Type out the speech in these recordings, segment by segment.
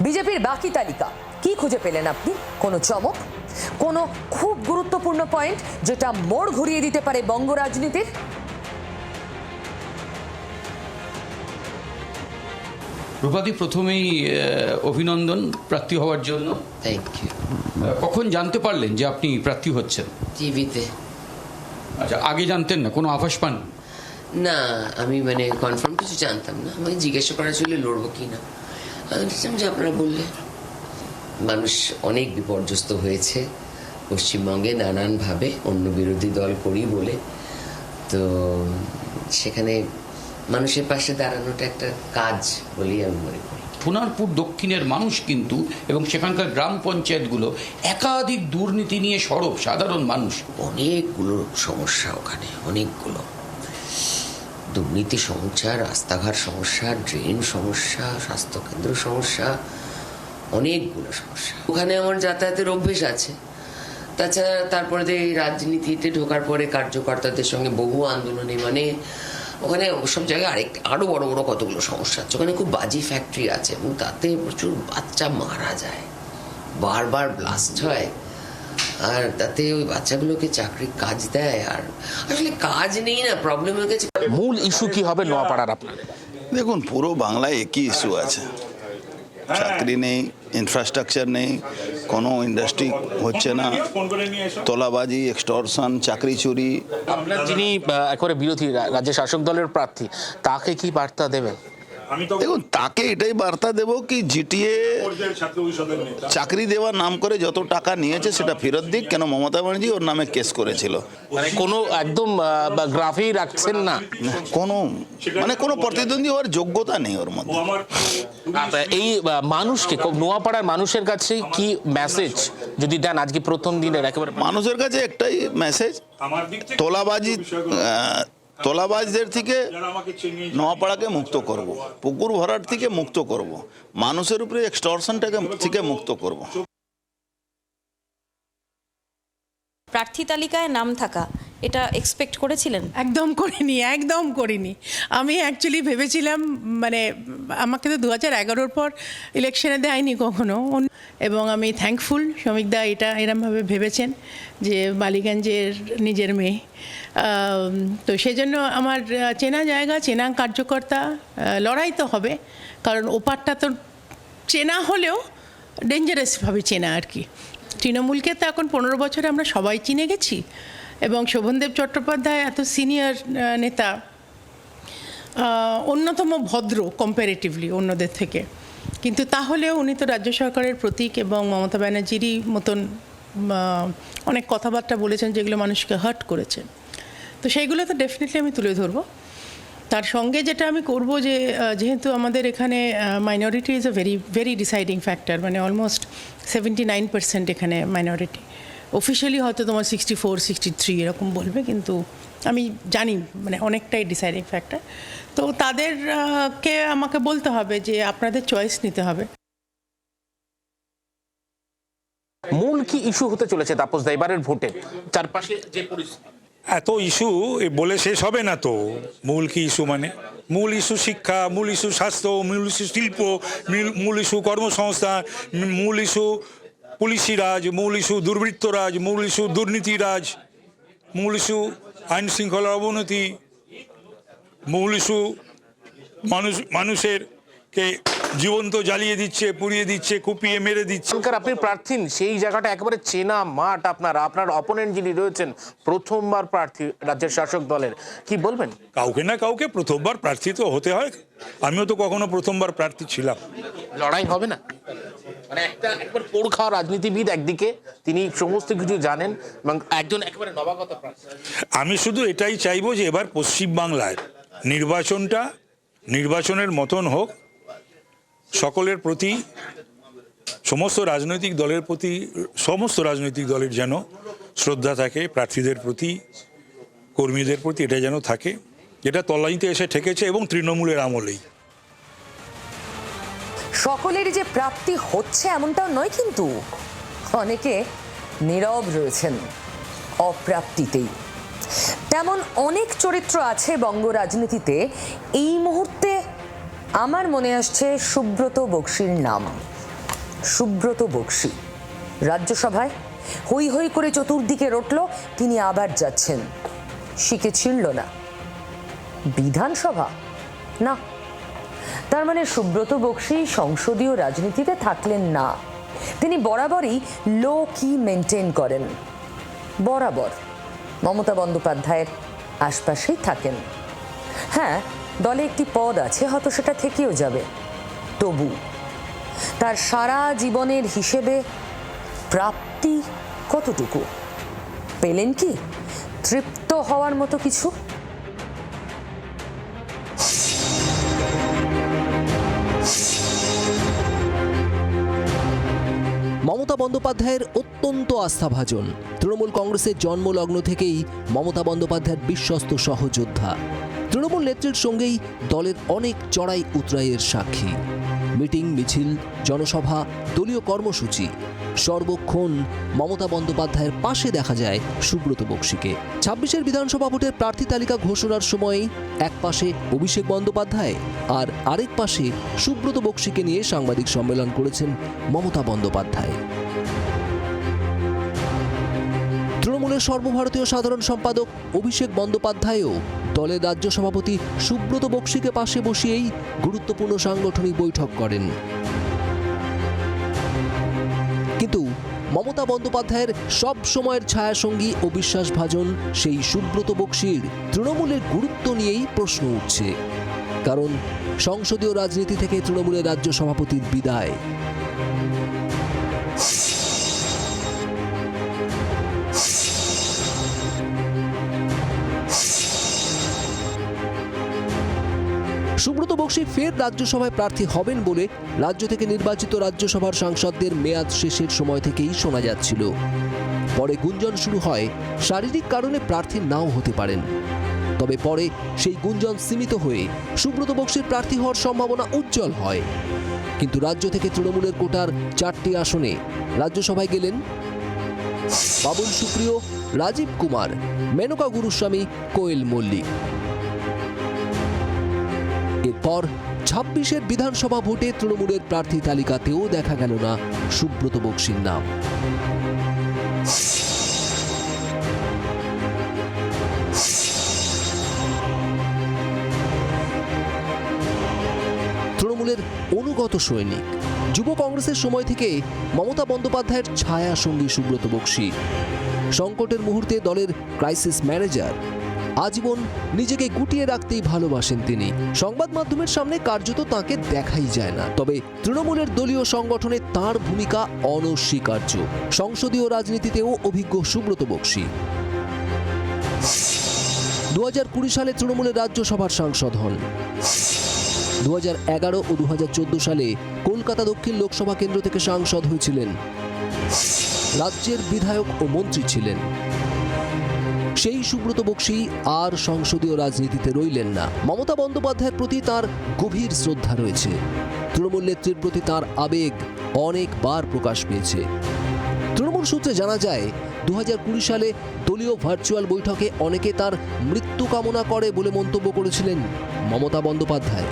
বিজেপির বাকি তালিকা কি খুঁজে পেলেন আপনি? কোনো চমক, কোনো খুব গুরুত্বপূর্ণ পয়েন্ট যেটা মোড় ঘুরিয়ে দিতে পারে বঙ্গ রাজনীতির? রূপাদি, প্রথমেই অভিনন্দন প্রার্থী হওয়ার জন্য। Thank you. কখন জানতে পারলেন যে আপনি প্রার্থী হচ্ছেন? টিভিতে। আচ্ছা, আগে জানতেন না? কোনো আভাস পান? না, আমি কনফার্ম কিছু জানতাম না। আমাকে জিজ্ঞাসা করা ছিল লড়বো কি না। আমি দেখলাম যে আপনারা বললে মানুষ অনেক বিপর্যস্ত হয়েছে পশ্চিমবঙ্গে নানানভাবে, অন্য বিরোধী দল করি বলে। তো সেখানে মানুষের পাশে দাঁড়ানোটা একটা কাজ বলেই আমি মনে করি। সোনারপুর দক্ষিণের মানুষ কিন্তু, এবং সেখানকার গ্রাম পঞ্চায়েতগুলো একাধিক দুর্নীতি নিয়ে সরব সাধারণ মানুষ। অনেকগুলো সমস্যা ওখানে, অনেকগুলো দুর্নীতি সমস্যা, রাস্তাঘাট সমস্যা, ড্রেন সমস্যা, স্বাস্থ্যকেন্দ্র সমস্যা, অনেকগুলো সমস্যা। ওখানে আমার যাতায়াতের অভ্যেস আছে। তাছাড়া তারপরে এই রাজনীতিতে ঢোকার পরে কার্যকর্তাদের সঙ্গে বহু আন্দোলনে ওখানে সব জায়গায় আরো বড় বড় কতগুলো সমস্যা আছে। ওখানে খুব বাজি ফ্যাক্টরি আছে এবং তাতে প্রচুর বাচ্চা মারা যায়, বারবার ব্লাস্ট হয়, আর তাতে ওই বাচ্চাগুলোকে চাকরির কাজ দেয়। আর আসলে কাজ নেই না, প্রবলেম হয়ে গেছে। মূল ইস্যু কি হবে নোয়াপাড়ার আপনার? দেখুন, পুরো বাংলায় একই ইস্যু আছে। চাকরি নেই, ইনফ্রাস্ট্রাকচার নেই, কোনো ইন্ডাস্ট্রি হচ্ছে না, তোলাবাজি, এক্সটর্শন, চাকরি চুরি। আপনার যিনি একেবারে বিরোধী রাজ্যের শাসক দলের প্রার্থী, তাকে কি বার্তা দেবেন? দেখুন, তাকে এটাই বার্তা দেব কি জিটিএ চাকরি দেওয়ার নাম করে যত টাকা নিয়েছে সেটা ফেরত দিক। কেন মমতা ব্যানার্জি ওর নামে কেস করেছিল। কোনো একদম গ্রাফেই রাখছেন না, কোনো প্রতিদ্বন্দ্বী হওয়ার যোগ্যতা নেই ওর মধ্যে। এই মানুষকে, নোয়াপাড়ার মানুষের কাছে কি মেসেজ যদি দেন আজকে প্রথম দিনের? একেবারে মানুষের কাছে একটাই মেসেজ, তোলাবাজদের থেকে নোয়াপাড়াকে মুক্ত করব, পুকুর ভরাট থেকে মুক্ত করব, মানুষের উপরে এক্সটর্শনটাকে থেকে মুক্ত করব। প্রার্থী তালিকায় নাম থাকা, এটা এক্সপেক্ট করেছিলেন? একদম করিনি। আমি অ্যাকচুয়ালি ভেবেছিলাম, আমাকে তো 2011 পর ইলেকশনে দেয়নি কখনো, এবং আমি থ্যাঙ্কফুল শ্রমিকদা এটা এরমভাবে ভেবেছেন যে বালিগঞ্জের নিজের মেয়ে। তো সেজন্য আমার চেনা জায়গা, চেনা কার্যকর্তা, লড়াই তো হবে, কারণ ওপারটা তো চেনা হলেও ডেঞ্জারাসভাবে চেনা আর কি। তৃণমূলকে তো এখন 15 বছরে আমরা সবাই চিনে গেছি, এবং শোভনদেব চট্টোপাধ্যায় এত সিনিয়র নেতা, অন্যতম ভদ্র কম্পারেটিভলি অন্যদের থেকে, কিন্তু তাহলেও উনি তো রাজ্য সরকারের প্রতীক, এবং মমতা ব্যানার্জিরই মতন অনেক কথাবার্তা বলেছেন যেগুলো মানুষকে হার্ট করেছে। তো সেইগুলো তো ডেফিনেটলি আমি তুলে ধরবো। তার সঙ্গে যেটা আমি করব যে যেহেতু আমাদের এখানে minority is a very deciding factor, almost 79% এখানে মাইনরিটি। অফিসিয়ালি হয়তো তোমার 64-63 এরকম বলবে, কিন্তু আমি জানি অনেকটাই ডিসাইডিং ফ্যাক্টর। তো তাদেরকে আমাকে বলতে হবে যে আপনাদের চয়েস নিতে হবে। মূল কি ইস্যু হতে চলেছে তাপস দা এবারের ভোটে চারপাশে যে পরিস্থিতি? এত ইস্যু বলে শেষ হবে না তো। মূল কি ইস্যু মূল ইস্যু শিক্ষা, মূল ইস্যু স্বাস্থ্য, মূল ইস্যু শিল্প, মূল ইস্যু কর্মসংস্থান, মূল ইস্যু পুলিশি রাজ, মূল ইস্যু দুর্বৃত্তরাজ, মূল ইস্যু দুর্নীতিরাজ, মূল ইস্যু আইন শৃঙ্খলার অবনতি, মূল ইস্যু মানুষের কে জীবন্ত জ্বালিয়ে দিচ্ছে, পুড়িয়ে দিচ্ছে, কুপিয়ে মেরে দিচ্ছে। আপনি প্রার্থী, সেই জায়গাটা একেবারে চেনা মাঠ। আপনার অপোনেন্ট যিনি রয়েছেন প্রথমবার প্রার্থী রাজ্যের শাসক দলের, কি বলবেন? কাউকে না কাউকে প্রথমবার প্রার্থী তো হতে হয়। আমিও তো কখনো প্রথমবার প্রার্থী ছিলাম। লড়াই হবে না? একবার পোড় খাওয়া রাজনীতিবিদ একদিকে, তিনি সমস্ত কিছু জানেন, এবং একজন একেবারে নবাগত প্রার্থী। আমি শুধু এটাই চাইবো যে এবার পশ্চিমবাংলায় নির্বাচনের মতন হোক, সকলের প্রতি, সমস্ত রাজনৈতিক দলের প্রতি, সমস্ত রাজনৈতিক দলের যেন শ্রদ্ধা থাকে, প্রার্থীদের প্রতি, কর্মীদের প্রতি এটা যেন থাকে, যেটা তলানিতে এসে ঠেকেছে এবং তৃণমূলের আমলেই। সকলেরই যে প্রাপ্তি হচ্ছে এমনটাও নয়, কিন্তু অনেকে নীরব রয়েছেন অপ্রাপ্তিতেই। তেমন অনেক চরিত্র আছে বঙ্গ রাজনীতিতে। এই মুহূর্তে আমার মনে আসছে সুব্রত বক্সির নাম। সুব্রত বক্সী রাজ্যসভায় হই হই করে চতুর্দিকে রটল, তিনি আবার যাচ্ছেন। শিকে ছিঁড়ল না। বিধানসভা না, তার মানে সুব্রত বক্সী সংসদীয় রাজনীতিতে থাকলেন না। তিনি বরাবরই লো কি মেনটেন করেন, বরাবর মমতা বন্দ্যোপাধ্যায়ের আশপাশেই থাকেন। হ্যাঁ, দলে একটি পদ আছে, হয়তো সেটা থেকেও যাবে, তবু তার সারা জীবনের হিসেবে প্রাপ্তি কতটুকু? পেলেন কি তৃপ্ত হওয়ার মতো কিছু? মমতা বন্দ্যোপাধ্যায়ের অত্যন্ত আস্থাভাজন। তৃণমূল কংগ্রেসের জন্মলগ্ন থেকেই মমতা বন্দ্যোপাধ্যায়ের বিশ্বস্ত সহযোদ্ধা। তৃণমূল নেত্রীর সঙ্গেই দলের অনেক চড়াই উতরাইয়ের সাক্ষী। মিটিং, মিছিল, জনসভা, দলীয় কর্মসূচি সর্বক্ষণ মমতা বন্দ্যোপাধ্যায়ের পাশে দেখা যায় সুব্রত বক্সীকে। ২৬-এর বিধানসভা ভোটের প্রার্থী তালিকা ঘোষণার সময়ই এক পাশে অভিষেক বন্দ্যোপাধ্যায় আর আরেক পাশে সুব্রত বক্সীকে নিয়ে সাংবাদিক সম্মেলন করেছেন মমতা বন্দ্যোপাধ্যায়। তৃণমূলের সর্বভারতীয় সাধারণ সম্পাদক অভিষেক বন্দ্যোপাধ্যায়ও দলের রাজ্য সভাপতি সুব্রত বক্সীকে পাশে বসিয়েই গুরুত্বপূর্ণ সাংগঠনিক বৈঠক করেন। কিন্তু মমতা বন্দ্যোপাধ্যায়ের সব সময়ের ছায়াসঙ্গী ও বিশ্বাসভাজন সেই সুব্রত বক্সীর তৃণমূলের গুরুত্ব নিয়েই প্রশ্ন উঠছে। কারণ সংসদীয় রাজনীতি থেকে তৃণমূলের রাজ্য সভাপতির বিদায়। সুব্রত বক্সী ফের রাজ্যসভায় প্রার্থী হবেন বলে রাজ্য থেকে নির্বাচিত রাজ্যসভার সাংসদদের মেয়াদ শেষের সময় থেকেই শোনা যাচ্ছিল। পরে গুঞ্জন শুরু হয় শারীরিক কারণে প্রার্থী নাও হতে পারেন। তবে পরে সেই গুঞ্জন সীমিত হয়ে সুব্রত বক্সীর প্রার্থী হওয়ার সম্ভাবনা উজ্জ্বল হয়। কিন্তু রাজ্য থেকে তৃণমূলের কোটার 4টি আসনে রাজ্যসভায় গেলেন বাবুল সুপ্রিয়, রাজীব কুমার, মেনকা গুরুস্বামী, কোয়েল মল্লিক। এরপর ২৬-এর বিধানসভা ভোটে তৃণমূলের প্রার্থী তালিকাতেও দেখা গেল না সুব্রত বক্সীর নাম। তৃণমূলের অনুগত সৈনিক, যুব কংগ্রেসের সময় থেকে মমতা বন্দ্যোপাধ্যায়ের ছায়া সঙ্গী সুব্রত বক্সী। সংকটের মুহূর্তে দলের ক্রাইসিস ম্যানেজার। আজীবন নিজেকে গুটিয়ে রাখতেই ভালোবাসেন তিনি। সংবাদ মাধ্যমের সামনে কার্যত তাকে দেখাই যায় না। তবে তৃণমূলের দলীয় সংগঠনে তার ভূমিকা অনস্বীকার্য। সংসদীয় রাজনীতিতেও অভিজ্ঞ সুব্রত বক্সী। ২০২০ সালে তৃণমূলের রাজ্যসভার সাংসদ হন। ২০১১ ও ২০১৪ সালে কলকাতা দক্ষিণ লোকসভা কেন্দ্র থেকে সাংসদ হয়েছিলেন। রাজ্যের বিধায়ক ও মন্ত্রী ছিলেন। সেই সুব্রত বক্সী আর সংসদীয় রাজনীতিতে রইলেন না। মমতা বন্দ্যোপাধ্যায়ের প্রতি তার গভীর শ্রদ্ধা রয়েছে। তৃণমূল নেত্রীর প্রতি তার আবেগ অনেকবার প্রকাশ পেয়েছে। তৃণমূল সূত্রে জানা যায় ২০২০ সালে দলীয় ভার্চুয়াল বৈঠকে অনেকে তার মৃত্যু কামনা করে বলে মন্তব্য করেছিলেন মমতা বন্দ্যোপাধ্যায়।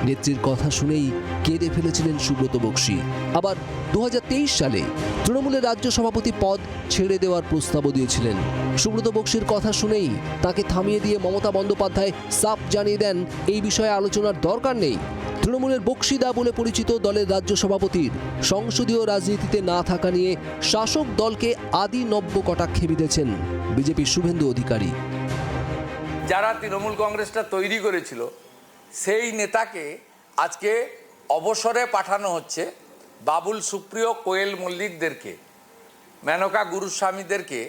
নেত্রীর কথা শুনেই কেঁদে ফেলেছিলেন সুব্রত বক্সী। আবার ২০২৩ সালে তৃণমূলের রাজ্য সভাপতি পদ ছেড়ে দেওয়ার প্রস্তাবও দিয়েছিলেন। সুব্রত বক্সীর কথা শুনেই তাকে থামিয়ে দিয়ে মমতা বন্দ্যোপাধ্যায় সাফ জানিয়ে দেন এই বিষয়ে আলোচনার দরকার নেই। তৃণমূলের বক্সিদা বলে পরিচিত দলের রাজ্য সভাপতির সংসদীয় রাজনীতিতে না থাকা নিয়ে শাসক দলকে আদি নব্য কটাক্ষে বিঁধেছেন বিজেপির শুভেন্দু অধিকারী। যারা তৃণমূল কংগ্রেসটা তৈরি করেছিল সেই নেতাকে আজকে অবসরে পাঠানো হচ্ছে। বাবুল সুপ্রিয়, কোয়েল মল্লিকদেরকে, মেনকা গুরুস্বামীদেরকে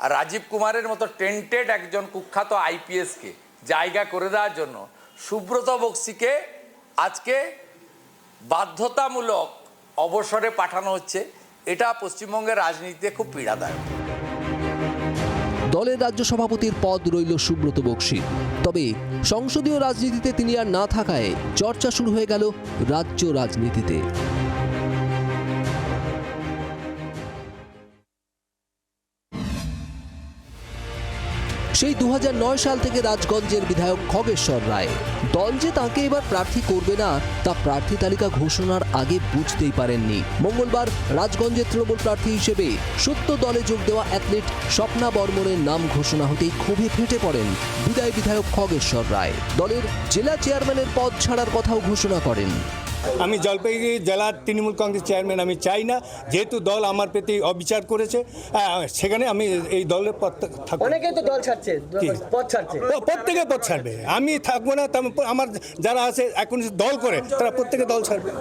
আর রাজীব কুমারের মতো টেন্টেড একজন কুখ্যাত আইপিএসকে জায়গা করে দেওয়ার জন্য সুব্রত বক্সীকে আজকে বাধ্যতামূলক অবসরে পাঠানো হচ্ছে। এটা পশ্চিমবঙ্গের রাজনীতিতে খুব পীড়াদায়ক। দলের রাজ্য সভাপতির পদ রইল সুব্রত বক্সীর। তবে সংসদীয় রাজনীতিতে তিনি আর না থাকায় চর্চা শুরু হয়ে গেল রাজ্য রাজনীতিতে। সেই 2009 সাল থেকে রাজগঞ্জের বিধায়ক খগেশ্বর রায়। দল যে তাকে এবার প্রার্থী করবে না তা প্রার্থী তালিকা ঘোষণার আগে বুঝতেই পারেননি। মঙ্গলবার রাজগঞ্জের তৃণমূল প্রার্থী হিসেবে সত্য দলে যোগ দেওয়া অ্যাথলিট স্বপ্না বর্মনের নাম ঘোষণা হতেই ক্ষোভে ফেটে পড়েন বিধায়ক খগেশ্বর রায়। দলের জেলা চেয়ারম্যানের পদ ছাড়ার কথাও ঘোষণা করেন। আমি জলপাইগুড়ি জেলার তৃণমূল কংগ্রেস চেয়ারম্যান আমি চাই না, যেহেতু দল আমার প্রতি অবিচার করেছে, সেখানে আমি এই দলের পদ থাকবো। অনেকেই তো দল ছাড়ছে, পদ ছাড়ছে, প্রত্যেকে পদ ছাড়বে, আমি থাকবো না। আমার যারা আছে এখন দল করে তারা প্রত্যেকে দল ছাড়বে।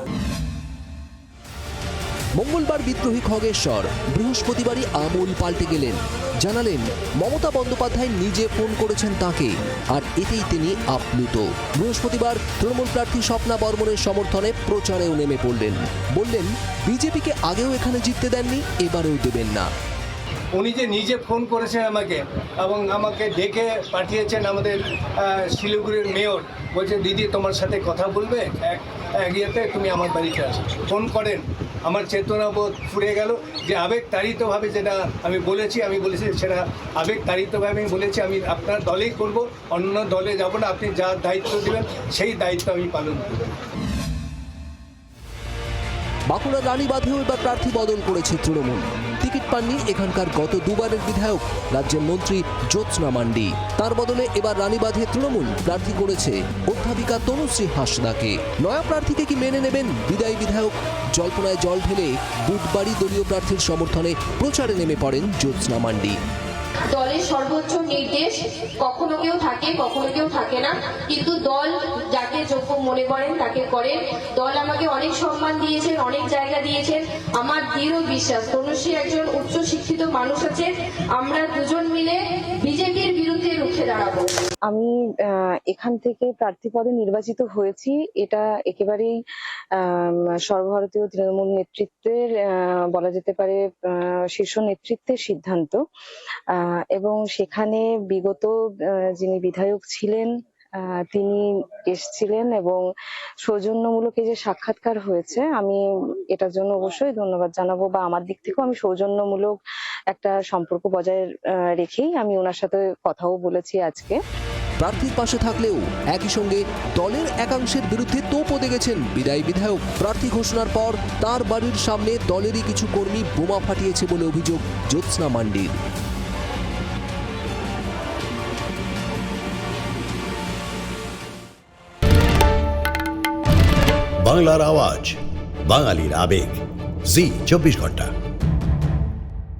মঙ্গলবার বিদ্রোহী খগেশ্বর বৃহস্পতিবারই আমূল পাল্টে গেলেন। জানালেন মমতা বন্দ্যোপাধ্যায় নিজে ফোন করেছেন তাকে, আর এতেই তিনি আপ্লুত। বৃহস্পতিবার তৃণমূল প্রার্থী স্বপ্না বর্মনের সমর্থনে প্রচারেও নেমে পড়লেন। বললেন বিজেপিকে আগেও এখানে জিততে দেননি, এবারেও দেবেন না। উনি যে নিজে ফোন করেছেন আমাকে এবং আমাকে ডেকে পাঠিয়েছেন আমাদের শিলিগুড়ির মেয়র, বলছে দিদি তোমার সাথে কথা বলবে এক ইয়েতে, তুমি আমার বাড়িতে আসো। ফোন করেন, আমার চেতনাবোধ ফুরিয়ে গেল যে আবেগতাড়িতভাবে যেটা আমি বলেছি সেটা আবেগতাড়িতভাবে আমি বলেছি আমি আপনার দলেই করব, অন্য দলে যাব না। আপনি যা দায়িত্ব দেবেন সেই দায়িত্ব আমি পালন করব। বাঁকুড়ার রানীবাঁধেও এবার প্রার্থী বদল করেছে তৃণমূল। টিকিট পাননি এখানকার গত দুবারের বিধায়ক রাজ্যের মন্ত্রী জ্যোৎস্না মান্ডি। তার বদলে এবার রানীবাঁধে তৃণমূল প্রার্থী করেছে অধ্যাপিকা তনুশ্রী হাঁসদাকে। নয়া প্রার্থীকে কি মেনে নেবেন বিদায়ী বিধায়ক? জল্পনায় জল ঢেলে বুধবারই দলীয় প্রার্থীর সমর্থনে প্রচারে নেমে পড়েন জ্যোৎস্না মান্ডি। দলের সর্বোচ্চ নির্দেশ কখনো কেউ থাকে, কখনো কেউ থাকে না, কিন্তু দল যাকে যোগ্য মনে করেন তাকে করেন। দল আমাকে অনেক সম্মান দিয়েছেন, অনেক জায়গা দিয়েছেন। আমার দৃঢ় বিশ্বাস তনুশ্রী একজন উচ্চ শিক্ষিত মানুষ আছে, আমরা দুজন মিলে বিজেপির বিরুদ্ধে রুখে দাঁড়াবো। আমি এখান থেকে প্রার্থী পদে নির্বাচিত হয়েছি, এটা একেবারেই সর্বভারতীয় তৃণমূল নেতৃত্বের বলা যেতে পারে শীর্ষ নেতৃত্বের সিদ্ধান্ত। এবং সেখানে বিগত যিনি বিধায়ক ছিলেন তিনি এসেছিলেন এবং সৌজন্যমূলক যে সাক্ষাৎকার হয়েছে, আমি এটার জন্য অবশ্যই ধন্যবাদ জানাবো, বা আমার দিক থেকেও আমি সৌজন্যমূলক একটা সম্পর্ক বজায় রেখেই আমি ওনার সাথে কথাও বলেছি আজকে। প্রার্থীর পাশে থাকলেও একই সঙ্গে দলের একাংশের বিরুদ্ধে তোপও দেখেছেন বিদায়ী বিধায়ক। প্রার্থী ঘোষণার পর তার বাড়ির সামনে দলেরই কিছু কর্মী বোমা ফাটিয়েছে বলে অভিযোগ জ্যোৎস্না মান্ডির। বাংলার আওয়াজ, বাঙালির আবেগ, জি 24 ঘন্টা।